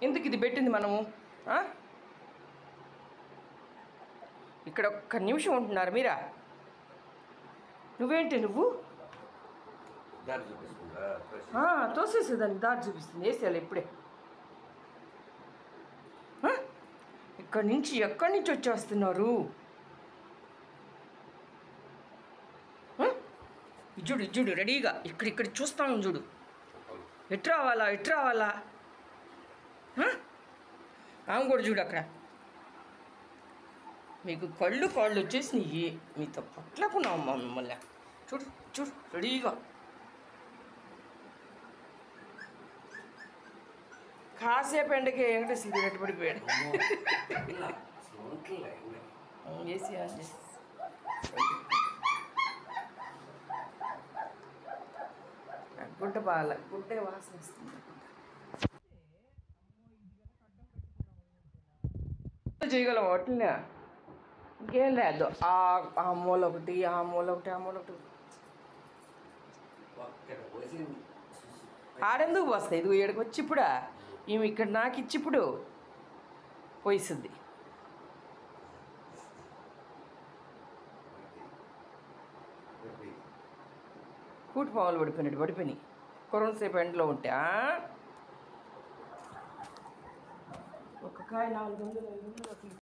ఎందుకు ఇది పెట్టింది మనము? ఇక్కడ ఒక్క నిమిషం ఉంటున్నారు మీరా? నువ్వేంటి నువ్వు తోసేసేదానికి దారి చూపిస్తుంది. వేసేయాలి ఇప్పుడే. ఎక్కడి నుంచి వచ్చేస్తున్నారు? ఇజ్జుడు రెడీగా ఇక్కడ చూస్తాను చూడు. ఎటు రావాలా ఆమె కూడా చూడు అక్కడ. మీకు కాళ్ళు వచ్చేసినాయి. మీతో పట్లకున్నామమ్మా మిమ్మల్ని. చూడు రెడీగా. కాసేపు ఎండకి వెంకటేశ్వర తిరగట్టు పడిపోయాడు. వేసి గుడ్డే వాసన వస్తుంది. చేయగలం వాటిని. ఇంకేం లేదు. ఆ మూల ఒకటి. ఆడెందుకు పోస్తాయి? ఇది ఇక్కడికి వచ్చి ఇప్పుడా ఈమె ఇక్కడ నాకు ఇచ్చి ఇప్పుడు పోయిస్తుంది. కూటి పాములు పడిపోయినాయి. కరోనా సేపు ఎండలో ఉంటే ఒక కాయ 400 500